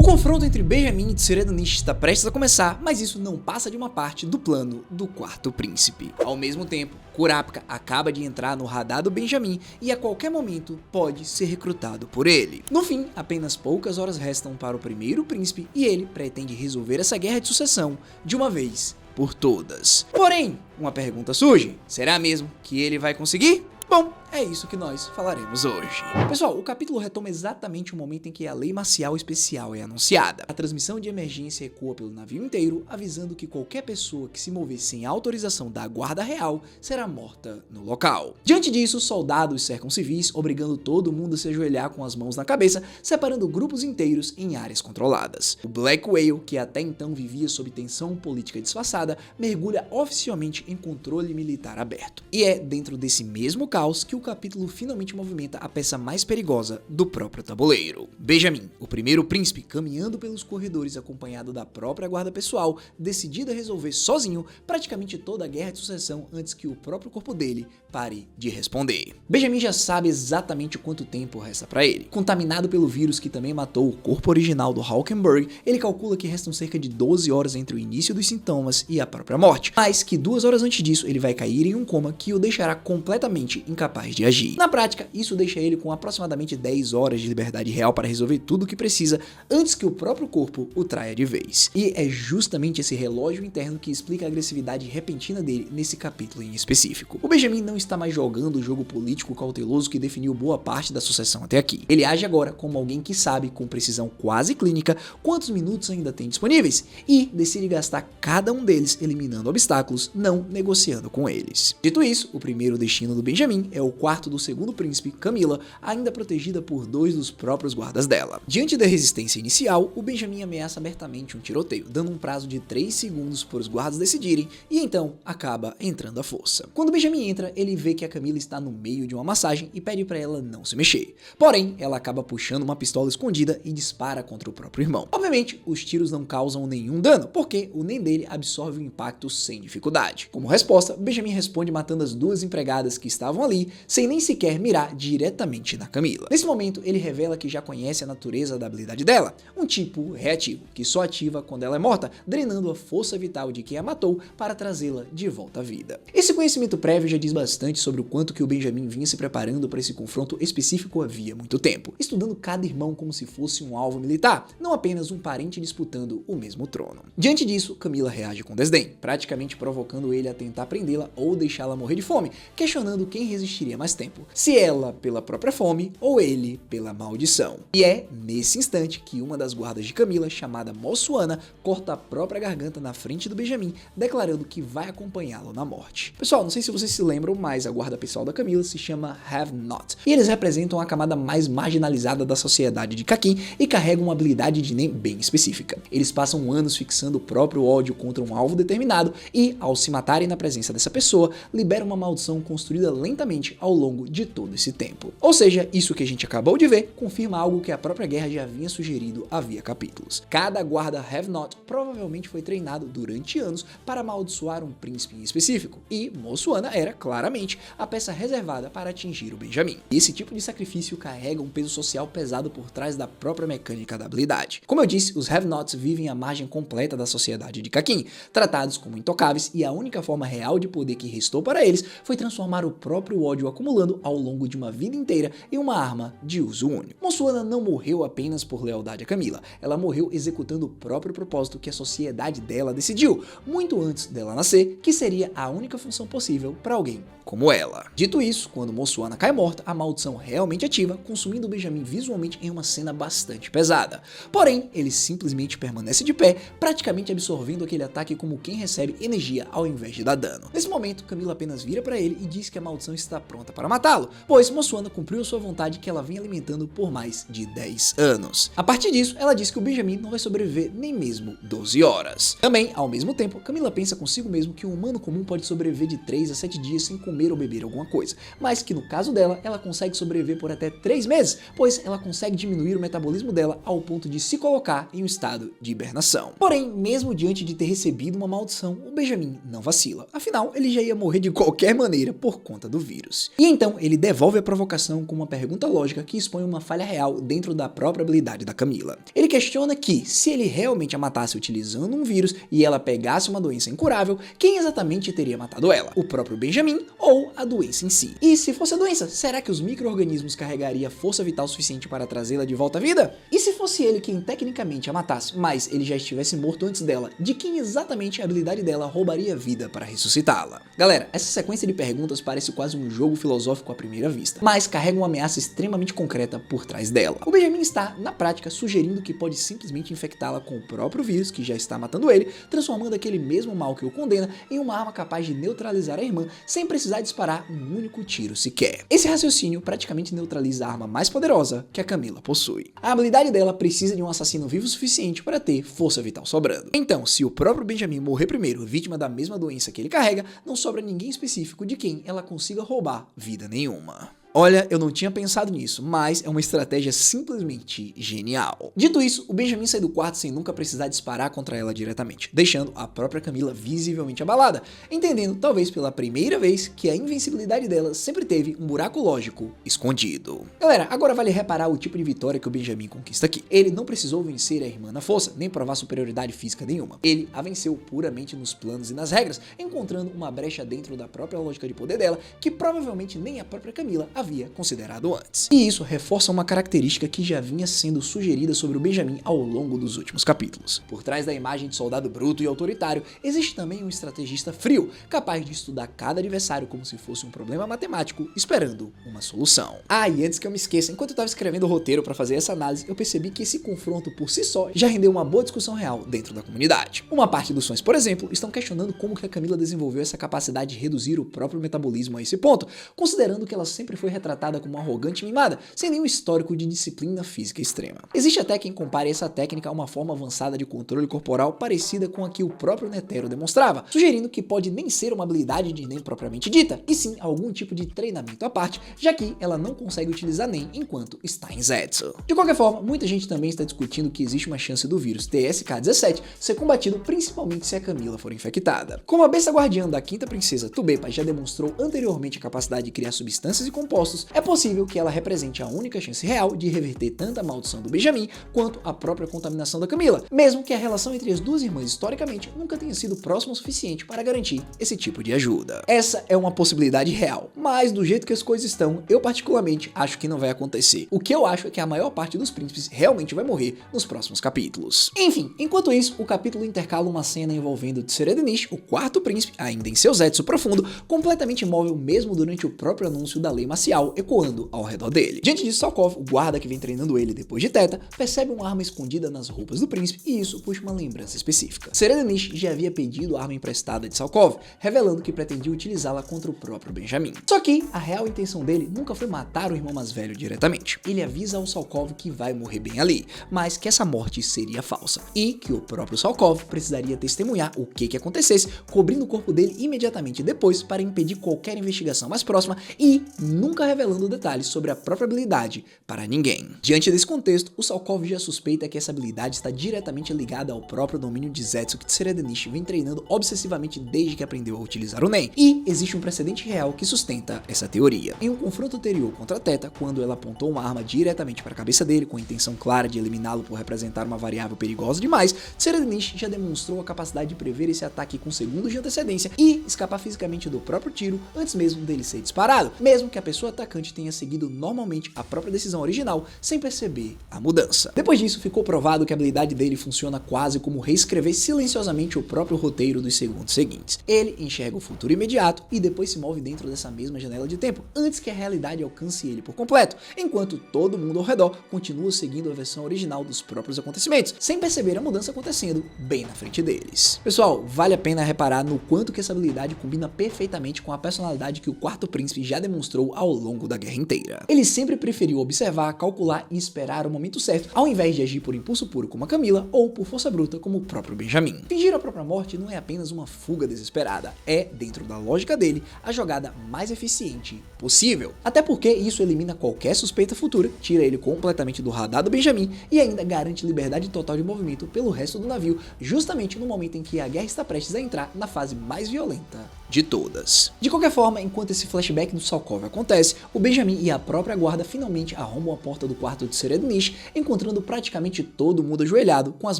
confronto entre Benjamin e Tsurenonishi está prestes a começar, mas isso não passa de uma parte do plano do Quarto Príncipe. Ao mesmo tempo, Kurapika acaba de entrar no radar do Benjamin e a qualquer momento pode ser recrutado por ele. No fim, apenas poucas horas restam para o primeiro príncipe e ele pretende resolver essa guerra de sucessão de uma vez por todas. Porém, uma pergunta surge: será mesmo que ele vai conseguir? Bom, é isso que nós falaremos hoje. Pessoal, o capítulo retoma exatamente o momento em que a lei marcial especial é anunciada. A transmissão de emergência ecoa pelo navio inteiro, avisando que qualquer pessoa que se mover sem autorização da guarda real será morta no local. Diante disso, soldados cercam civis, obrigando todo mundo a se ajoelhar com as mãos na cabeça, separando grupos inteiros em áreas controladas. O Black Whale, que até então vivia sob tensão política disfarçada, mergulha oficialmente em controle militar aberto. E é dentro desse mesmo caos que o capítulo finalmente movimenta a peça mais perigosa do próprio tabuleiro. Benjamin, o primeiro príncipe, caminhando pelos corredores acompanhado da própria guarda pessoal, decidido a resolver sozinho praticamente toda a guerra de sucessão antes que o próprio corpo dele pare de responder. Benjamin já sabe exatamente quanto tempo resta para ele. Contaminado pelo vírus que também matou o corpo original do Hulkenberg, ele calcula que restam cerca de 12 horas entre o início dos sintomas e a própria morte, mas que 2 horas antes disso ele vai cair em um coma que o deixará completamente incapaz de agir. Na prática, isso deixa ele com aproximadamente 10 horas de liberdade real para resolver tudo o que precisa antes que o próprio corpo o traia de vez. E é justamente esse relógio interno que explica a agressividade repentina dele nesse capítulo em específico. O Benjamin não está mais jogando o jogo político cauteloso que definiu boa parte da sucessão até aqui. Ele age agora como alguém que sabe, com precisão quase clínica, quantos minutos ainda tem disponíveis e decide gastar cada um deles eliminando obstáculos, não negociando com eles. Dito isso, o primeiro destino do Benjamin é o quarto do segundo príncipe, Camila, ainda protegida por 2 dos próprios guardas dela. Diante da resistência inicial, o Benjamin ameaça abertamente um tiroteio, dando um prazo de 3 segundos para os guardas decidirem, e então acaba entrando à força. Quando o Benjamin entra, ele vê que a Camila está no meio de uma massagem e pede para ela não se mexer. Porém, ela acaba puxando uma pistola escondida e dispara contra o próprio irmão. Obviamente, os tiros não causam nenhum dano, porque o NEM dele absorve o impacto sem dificuldade. Como resposta, Benjamin responde matando as 2 empregadas que estavam ali, sem nem sequer mirar diretamente na Camila. Nesse momento, ele revela que já conhece a natureza da habilidade dela, um tipo reativo, que só ativa quando ela é morta, drenando a força vital de quem a matou para trazê-la de volta à vida. Esse conhecimento prévio já diz bastante sobre o quanto que o Benjamin vinha se preparando para esse confronto específico havia muito tempo, estudando cada irmão como se fosse um alvo militar, não apenas um parente disputando o mesmo trono. Diante disso, Camila reage com desdém, praticamente provocando ele a tentar prendê-la ou deixá-la morrer de fome, questionando quem resistiria mais tempo, se ela pela própria fome ou ele pela maldição. E é nesse instante que uma das guardas de Camila, chamada Mossuana, corta a própria garganta na frente do Benjamin, declarando que vai acompanhá-lo na morte. Pessoal, não sei se vocês se lembram, mas a guarda pessoal da Camila se chama Have Not, e eles representam a camada mais marginalizada da sociedade de Kakin e carregam uma habilidade de NEM bem específica. Eles passam anos fixando o próprio ódio contra um alvo determinado e, ao se matarem na presença dessa pessoa, liberam uma maldição construída lentamente ao longo de todo esse tempo. Ou seja, isso que a gente acabou de ver confirma algo que a própria guerra já havia sugerido havia capítulos. Cada guarda Have Not provavelmente foi treinado durante anos para amaldiçoar um príncipe em específico, e Mossuana era, claramente, a peça reservada para atingir o Benjamin. Esse tipo de sacrifício carrega um peso social pesado por trás da própria mecânica da habilidade. Como eu disse, os Have Nots vivem à margem completa da sociedade de Kakin, tratados como intocáveis, e a única forma real de poder que restou para eles foi transformar o próprio ódio acumulando ao longo de uma vida inteira em uma arma de uso único. Mossuana não morreu apenas por lealdade a Camila, ela morreu executando o próprio propósito que a sociedade dela decidiu, muito antes dela nascer, que seria a única função possível para alguém como ela. Dito isso, quando Mossuana cai morta, a maldição realmente ativa, consumindo Benjamin visualmente em uma cena bastante pesada. Porém, ele simplesmente permanece de pé, praticamente absorvendo aquele ataque como quem recebe energia ao invés de dar dano. Nesse momento, Camila apenas vira para ele e diz que a maldição está pronta para matá-lo, pois Mossuana cumpriu a sua vontade que ela vem alimentando por mais de 10 anos. A partir disso, ela diz que o Benjamin não vai sobreviver nem mesmo 12 horas. Também, ao mesmo tempo, Camila pensa consigo mesmo que um humano comum pode sobreviver de 3 a 7 dias sem comer ou beber alguma coisa, mas que no caso dela, ela consegue sobreviver por até 3 meses, pois ela consegue diminuir o metabolismo dela ao ponto de se colocar em um estado de hibernação. Porém, mesmo diante de ter recebido uma maldição, o Benjamin não vacila, afinal ele já ia morrer de qualquer maneira por conta do vírus. E então ele devolve a provocação com uma pergunta lógica que expõe uma falha real dentro da própria habilidade da Camila. Ele questiona que, se ele realmente a matasse utilizando um vírus e ela pegasse uma doença incurável, quem exatamente teria matado ela? O próprio Benjamin ou a doença em si? E se fosse a doença, será que os micro-organismos carregariam força vital suficiente para trazê-la de volta à vida? E se fosse ele quem tecnicamente a matasse, mas ele já estivesse morto antes dela, de quem exatamente a habilidade dela roubaria vida para ressuscitá-la? Galera, essa sequência de perguntas parece quase um jogo filosófico à primeira vista, mas carrega uma ameaça extremamente concreta por trás dela. O Benjamin está, na prática, sugerindo que pode simplesmente infectá-la com o próprio vírus que já está matando ele, transformando aquele mesmo mal que o condena em uma arma capaz de neutralizar a irmã sem precisar disparar um único tiro sequer. Esse raciocínio praticamente neutraliza a arma mais poderosa que a Camila possui. A habilidade dela precisa de um assassino vivo o suficiente para ter força vital sobrando. Então, se o próprio Benjamin morrer primeiro, vítima da mesma doença que ele carrega, não sobra ninguém específico de quem ela consiga roubar vida nenhuma. Olha, eu não tinha pensado nisso, mas é uma estratégia simplesmente genial. Dito isso, o Benjamin sai do quarto sem nunca precisar disparar contra ela diretamente, deixando a própria Camila visivelmente abalada, entendendo, talvez pela primeira vez, que a invencibilidade dela sempre teve um buraco lógico escondido. Galera, agora vale reparar o tipo de vitória que o Benjamin conquista aqui. Ele não precisou vencer a irmã na força, nem provar superioridade física nenhuma. Ele a venceu puramente nos planos e nas regras, encontrando uma brecha dentro da própria lógica de poder dela, que provavelmente nem a própria Camila havia considerado antes. E isso reforça uma característica que já vinha sendo sugerida sobre o Benjamin ao longo dos últimos capítulos. Por trás da imagem de soldado bruto e autoritário, existe também um estrategista frio, capaz de estudar cada adversário como se fosse um problema matemático, esperando uma solução. Ah, e antes que eu me esqueça, enquanto eu estava escrevendo o roteiro para fazer essa análise, eu percebi que esse confronto por si só já rendeu uma boa discussão real dentro da comunidade. Uma parte dos fãs, por exemplo, estão questionando como que a Camila desenvolveu essa capacidade de reduzir o próprio metabolismo a esse ponto, considerando que ela sempre foi retratada como uma arrogante e mimada, sem nenhum histórico de disciplina física extrema. Existe até quem compare essa técnica a uma forma avançada de controle corporal parecida com a que o próprio Netero demonstrava, sugerindo que pode nem ser uma habilidade de NEM propriamente dita, e sim algum tipo de treinamento à parte, já que ela não consegue utilizar NEM enquanto está em Zetsu. De qualquer forma, muita gente também está discutindo que existe uma chance do vírus TSK-17 ser combatido principalmente se a Camila for infectada. Como a besta guardiã da quinta princesa Tubepa já demonstrou anteriormente a capacidade de criar substâncias e compostos, é possível que ela represente a única chance real de reverter tanto a maldição do Benjamin quanto a própria contaminação da Camila, mesmo que a relação entre as duas irmãs historicamente nunca tenha sido próxima o suficiente para garantir esse tipo de ajuda. Essa é uma possibilidade real, mas do jeito que as coisas estão, eu particularmente acho que não vai acontecer. O que eu acho é que a maior parte dos príncipes realmente vai morrer nos próximos capítulos. Enfim, enquanto isso, o capítulo intercala uma cena envolvendo Tsuredenish, o quarto príncipe, ainda em seu Zetsu profundo, completamente imóvel mesmo durante o próprio anúncio da lei marcial ecoando ao redor dele. Diante disso, Salkov, o guarda que vem treinando ele depois de Teta, percebe uma arma escondida nas roupas do príncipe e isso puxa uma lembrança específica. Tsuredenish já havia pedido a arma emprestada de Salkov, revelando que pretendia utilizá-la contra o próprio Benjamin. Só que a real intenção dele nunca foi matar o irmão mais velho diretamente. Ele avisa ao Salkov que vai morrer bem ali, mas que essa morte seria falsa e que o próprio Salkov precisaria testemunhar o que acontecesse, cobrindo o corpo dele imediatamente depois para impedir qualquer investigação mais próxima e nunca revelando detalhes sobre a própria habilidade para ninguém. Diante desse contexto, o Salkov já suspeita que essa habilidade está diretamente ligada ao próprio domínio de Zetsu que Tsuredenish vem treinando obsessivamente desde que aprendeu a utilizar o NEM, e existe um precedente real que sustenta essa teoria. Em um confronto anterior contra Teta, quando ela apontou uma arma diretamente para a cabeça dele com a intenção clara de eliminá-lo por representar uma variável perigosa demais, Tsuredenish já demonstrou a capacidade de prever esse ataque com segundos de antecedência e escapar fisicamente do próprio tiro antes mesmo dele ser disparado, mesmo que a pessoa atacante tenha seguido normalmente a própria decisão original sem perceber a mudança. Depois disso, ficou provado que a habilidade dele funciona quase como reescrever silenciosamente o próprio roteiro dos segundos seguintes. Ele enxerga o futuro imediato e depois se move dentro dessa mesma janela de tempo, antes que a realidade alcance ele por completo, enquanto todo mundo ao redor continua seguindo a versão original dos próprios acontecimentos, sem perceber a mudança acontecendo bem na frente deles. Pessoal, vale a pena reparar no quanto que essa habilidade combina perfeitamente com a personalidade que o quarto príncipe já demonstrou ao longo da guerra inteira. Ele sempre preferiu observar, calcular e esperar o momento certo, ao invés de agir por impulso puro como a Camila ou por força bruta como o próprio Benjamin. Fingir a própria morte não é apenas uma fuga desesperada, é, dentro da lógica dele, a jogada mais eficiente possível. Até porque isso elimina qualquer suspeita futura, tira ele completamente do radar do Benjamin e ainda garante liberdade total de movimento pelo resto do navio, justamente no momento em que a guerra está prestes a entrar na fase mais violenta de todas. De qualquer forma, enquanto esse flashback do Salkov acontece, o Benjamin e a própria guarda finalmente arrombam a porta do quarto de Serednish, encontrando praticamente todo mundo ajoelhado com as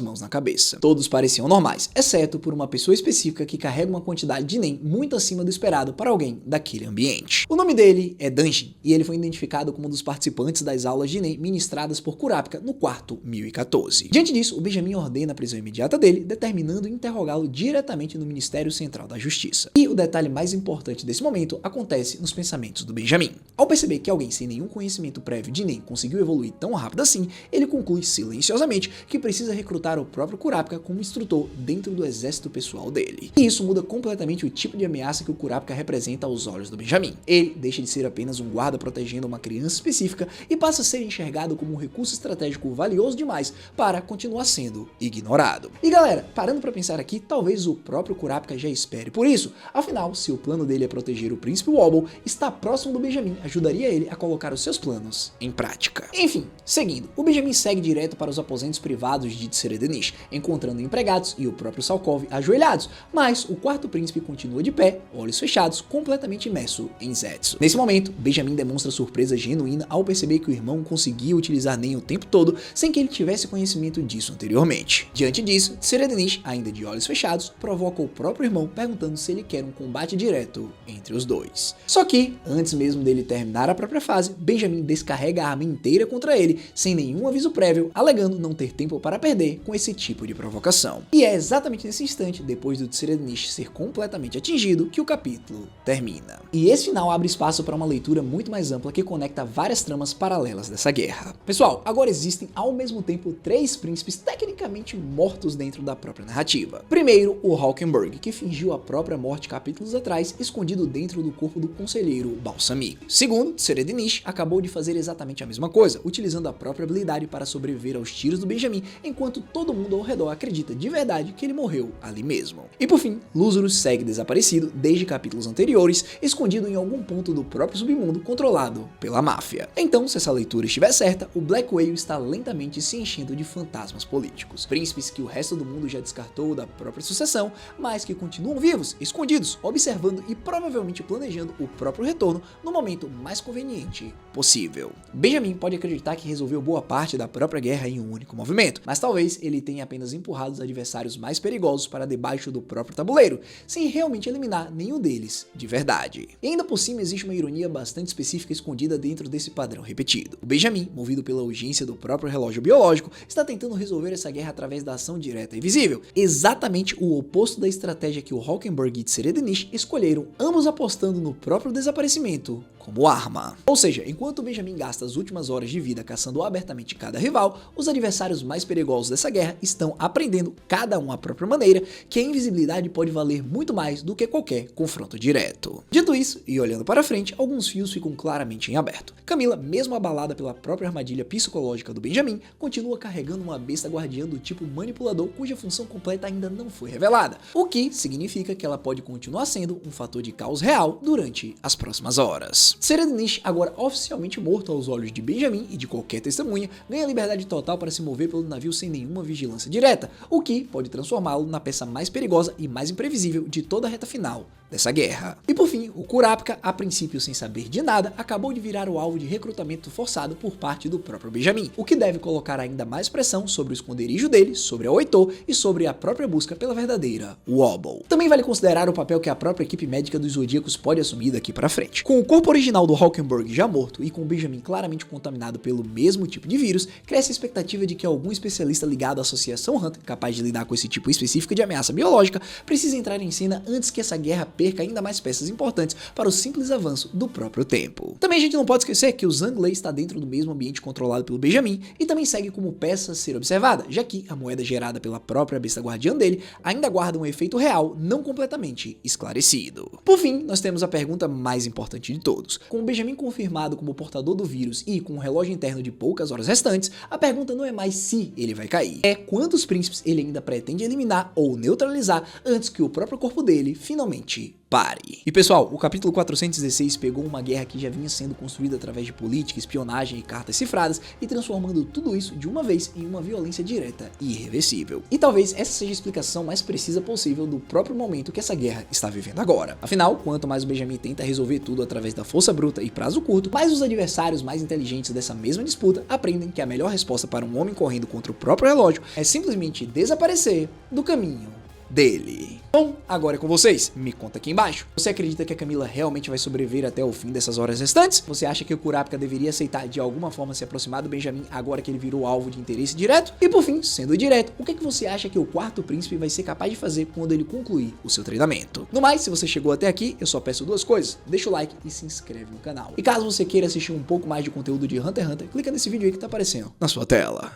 mãos na cabeça. Todos pareciam normais, exceto por uma pessoa específica que carrega uma quantidade de Nen muito acima do esperado para alguém daquele ambiente. O nome dele é Danjin, e ele foi identificado como um dos participantes das aulas de Nen ministradas por Kurapika no quarto 1014. Diante disso, o Benjamin ordena a prisão imediata dele, determinando interrogá-lo diretamente no Ministério Central da Justiça. E o detalhe mais importante desse momento acontece nos pensamentos do Benjamin. Ao perceber que alguém sem nenhum conhecimento prévio de Nen conseguiu evoluir tão rápido assim, ele conclui silenciosamente que precisa recrutar o próprio Kurapika como instrutor dentro do exército pessoal dele. E isso muda completamente o tipo de ameaça que o Kurapika representa aos olhos do Benjamin. Ele deixa de ser apenas um guarda protegendo uma criança específica e passa a ser enxergado como um recurso estratégico valioso demais para continuar sendo ignorado. E galera, parando pra pensar aqui, talvez o próprio Kurapika já espere por isso. Afinal, se o plano dele é proteger o príncipe Wobble, estar próximo do Benjamin ajudaria ele a colocar os seus planos em prática. Enfim, seguindo, o Benjamin segue direto para os aposentos privados de Serednish, encontrando empregados e o próprio Salkov ajoelhados, mas o quarto príncipe continua de pé, olhos fechados, completamente imerso em Zetsu. Nesse momento, Benjamin demonstra surpresa genuína ao perceber que o irmão conseguia utilizar Nen o tempo todo sem que ele tivesse conhecimento disso anteriormente. Diante disso, Serednish, ainda de olhos fechados, provoca o próprio irmão perguntando se ele quer um combate direto entre os dois. Só que, antes mesmo dele terminar a própria fase, Benjamin descarrega a arma inteira contra ele, sem nenhum aviso prévio, alegando não ter tempo para perder com esse tipo de provocação. E é exatamente nesse instante, depois do Serednish ser completamente atingido, que o capítulo termina. E esse final abre espaço para uma leitura muito mais ampla que conecta várias tramas paralelas dessa guerra. Pessoal, agora existem ao mesmo tempo 3 príncipes tecnicamente mortos dentro da própria narrativa. Primeiro, o Hulkenberg, que fingiu a própria morte capítulos atrás, escondido dentro do corpo do conselheiro Balsamiq. Segundo, Serednish acabou de fazer exatamente a mesma coisa, utilizando a própria habilidade para sobreviver aos tiros do Benjamin, enquanto todo mundo ao redor acredita de verdade que ele morreu ali mesmo. E por fim, Lazarus segue desaparecido desde capítulos anteriores, escondido em algum ponto do próprio submundo controlado pela máfia. Então, se essa leitura estiver certa, o Black Whale está lentamente se enchendo de fantasmas políticos, príncipes que o resto do mundo já descartou da própria sucessão, mas que continuam vivos, escondidos, observando e provavelmente planejando o próprio retorno no momento mais conveniente possível. Benjamin pode acreditar que resolveu boa parte da própria guerra em um único movimento, mas talvez ele tenha apenas empurrado os adversários mais perigosos para debaixo do próprio tabuleiro, sem realmente eliminar nenhum deles de verdade. E ainda por cima existe uma ironia bastante específica escondida dentro desse padrão repetido. O Benjamin, movido pela urgência do próprio relógio biológico, está tentando resolver essa guerra através da ação direta e visível, exatamente o oposto da estratégia que o Hulkenberg e Serednish escolheram, ambos apostando no próprio desaparecimento como arma. Ou seja, enquanto o Benjamin gasta as últimas horas de vida caçando abertamente cada rival, os adversários mais perigosos dessa guerra estão aprendendo, cada um à própria maneira, que a invisibilidade pode valer muito mais do que qualquer confronto direto. Dito isso, e olhando para frente, alguns fios ficam claramente em aberto. Camila, mesmo abalada pela própria armadilha psicológica do Benjamin, continua carregando uma besta guardiã do tipo manipulador cuja função completa ainda não foi revelada, o que significa que ela pode continuar sendo um fator de caos real durante as próximas horas. Serednish, agora oficialmente morto aos olhos de Benjamin e de qualquer testemunha, ganha liberdade total para se mover pelo navio sem nenhuma vigilância direta, o que pode transformá-lo na peça mais perigosa e mais imprevisível de toda a reta final dessa guerra. E por fim, o Kurapika, a princípio sem saber de nada, acabou de virar o alvo de recrutamento forçado por parte do próprio Benjamin, o que deve colocar ainda mais pressão sobre o esconderijo dele, sobre a Oito e sobre a própria busca pela verdadeira Wobble. Também vale considerar o papel que a própria equipe médica dos Zodíacos pode assumir daqui para frente. Com o corpo original do Hulkenberg já morto e com o Benjamin claramente contaminado pelo mesmo tipo de vírus, cresce a expectativa de que algum especialista ligado à Associação Hunter, capaz de lidar com esse tipo específico de ameaça biológica, precise entrar em cena antes que essa guerra perca ainda mais peças importantes para o simples avanço do próprio tempo. Também a gente não pode esquecer que o Zhang está dentro do mesmo ambiente controlado pelo Benjamin e também segue como peça a ser observada, já que a moeda gerada pela própria besta guardiã dele ainda guarda um efeito real não completamente esclarecido. Por fim, nós temos a pergunta mais importante de todos. Com o Benjamin confirmado como portador do vírus e com um relógio interno de poucas horas restantes, a pergunta não é mais se ele vai cair, é quantos príncipes ele ainda pretende eliminar ou neutralizar antes que o próprio corpo dele finalmente Pare. E pessoal, o capítulo 416 pegou uma guerra que já vinha sendo construída através de política, espionagem e cartas cifradas e transformando tudo isso de uma vez em uma violência direta e irreversível. E talvez essa seja a explicação mais precisa possível do próprio momento que essa guerra está vivendo agora. Afinal, quanto mais o Benjamin tenta resolver tudo através da força bruta e prazo curto, mais os adversários mais inteligentes dessa mesma disputa aprendem que a melhor resposta para um homem correndo contra o próprio relógio é simplesmente desaparecer do caminho dele. Bom, agora é com vocês. Me conta aqui embaixo. Você acredita que a Camila realmente vai sobreviver até o fim dessas horas restantes? Você acha que o Kurapika deveria aceitar de alguma forma se aproximar do Benjamin agora que ele virou alvo de interesse direto? E por fim, sendo direto, o que você acha que o quarto príncipe vai ser capaz de fazer quando ele concluir o seu treinamento? No mais, se você chegou até aqui, eu só peço duas coisas. Deixa o like e se inscreve no canal. E caso você queira assistir um pouco mais de conteúdo de Hunter x Hunter, clica nesse vídeo aí que tá aparecendo na sua tela.